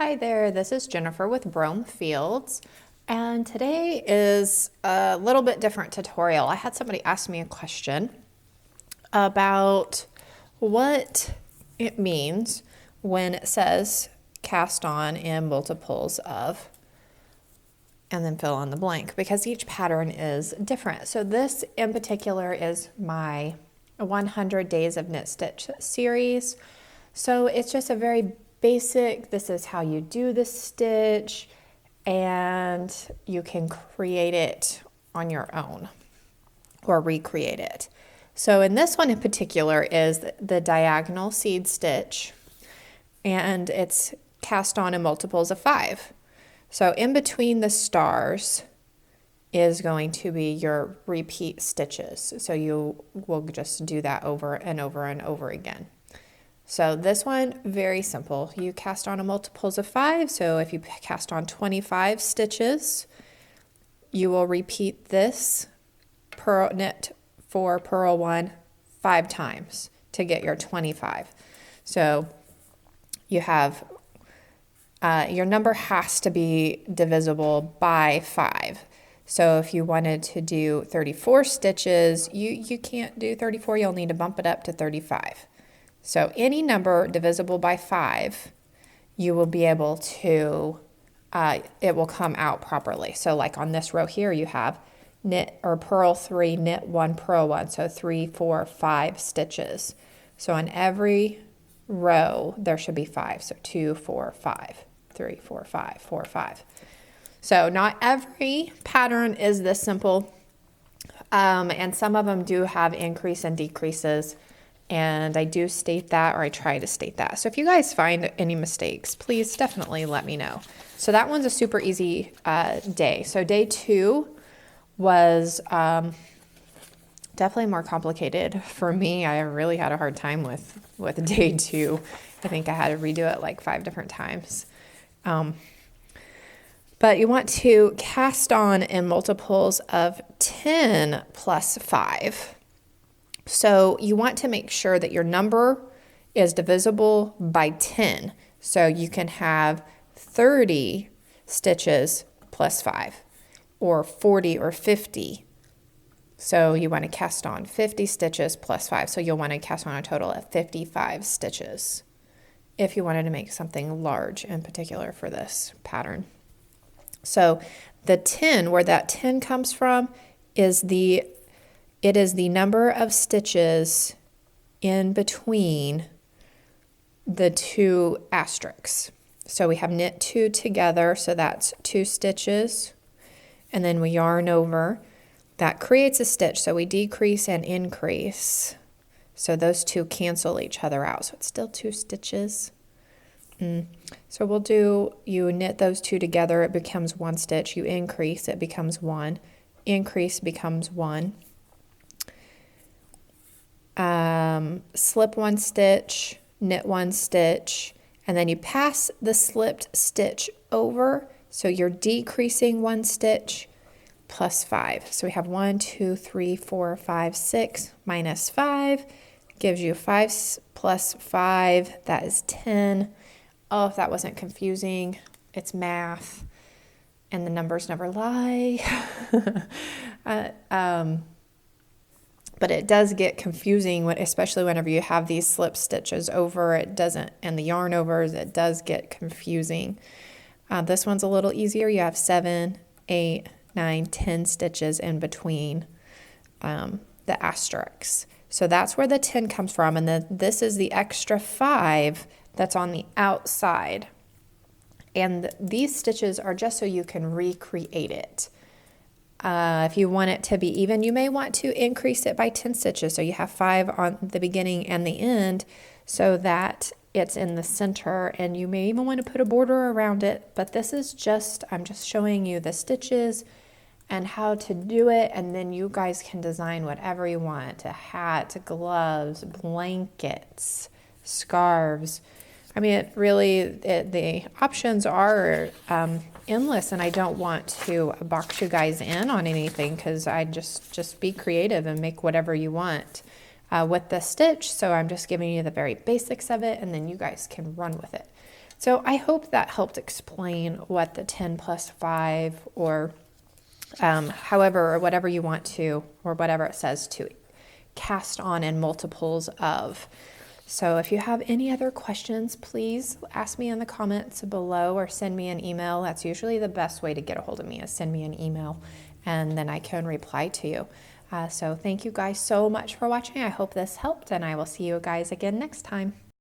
Hi there, this is Jennifer with Brome Fields, and today is a little bit different tutorial. I had somebody ask me a question about what it means when it says cast on in multiples of, and then fill in the blank, because each pattern is different. So this in particular is my 100 Days of Knit Stitch series. So it's just a very basic, this is how you do the stitch, and you can create it on your own or recreate it. So in this one in particular is the diagonal seed stitch, and it's cast on in multiples of 5. So in between the stars is going to be your repeat stitches. So you will just do that over and over and over again. So this one, very simple. You cast on a multiples of 5. So if you cast on 25 stitches, you will repeat this purl knit 4 purl 1 5 times to get your 25. So you have your number has to be divisible by 5. So if you wanted to do 34 stitches, you can't do 34. You'll need to bump it up to 35. So any number divisible by 5, you will be able to, it will come out properly. So like on this row here, you have knit or purl 3, knit 1, purl 1. So 3, 4, 5 stitches. So on every row, there should be 5. So 2, 4, 5, 3, 4, 5, 4, 5. So not every pattern is this simple. And some of them do have increase and decreases. And I do state that, or I try to state that. So if you guys find any mistakes, please definitely let me know. So that one's a super easy day. So day 2 was definitely more complicated for me. I really had a hard time with day 2. I think I had to redo it like 5 different times. But you want to cast on in multiples of 10 plus 5. So you want to make sure that your number is divisible by 10. So you can have 30 stitches plus 5, or 40 or 50. So you want to cast on 50 stitches plus 5. So you'll want to cast on a total of 55 stitches if you wanted to make something large in particular for this pattern. So the 10, where that 10 comes from, is it is the number of stitches in between the 2 asterisks. So we have knit 2 together, so that's 2 stitches, and then we yarn over. That creates a stitch, so we decrease and increase. So those 2 cancel each other out, so it's still 2 stitches. So we'll do, you knit those 2 together, it becomes 1 stitch. You increase, it becomes 1. Increase becomes 1. Slip 1 stitch, knit 1 stitch, and then you pass the slipped stitch over, so you're decreasing 1 stitch plus 5. So we have 1, 2, 3, 4, 5, 6 minus 5 gives you 5 plus 5, that is 10. Oh, if that wasn't confusing, it's math, and the numbers never lie. But it does get confusing, especially whenever you have these slip stitches over. It doesn't, and the yarn overs, it does get confusing. This one's a little easier. You have 7, 8, 9, 10 stitches in between the asterisks. So that's where the 10 comes from, and then this is the extra 5 that's on the outside. And these stitches are just so you can recreate it. If you want it to be even, you may want to increase it by 10 stitches. So you have 5 on the beginning and the end so that it's in the center, and you may even want to put a border around it. But this is just, I'm just showing you the stitches and how to do it. And then you guys can design whatever you want, a hat, gloves, blankets, scarves. I mean, the options are endless, and I don't want to box you guys in on anything, because I just be creative and make whatever you want with the stitch. So I'm just giving you the very basics of it, and then you guys can run with it. So I hope that helped explain what the 10 plus 5 or however or whatever you want to, or whatever it says to cast on in multiples of. So if you have any other questions, please ask me in the comments below or send me an email. That's usually the best way to get a hold of me, is send me an email and then I can reply to you. So thank you guys so much for watching. I hope this helped, and I will see you guys again next time.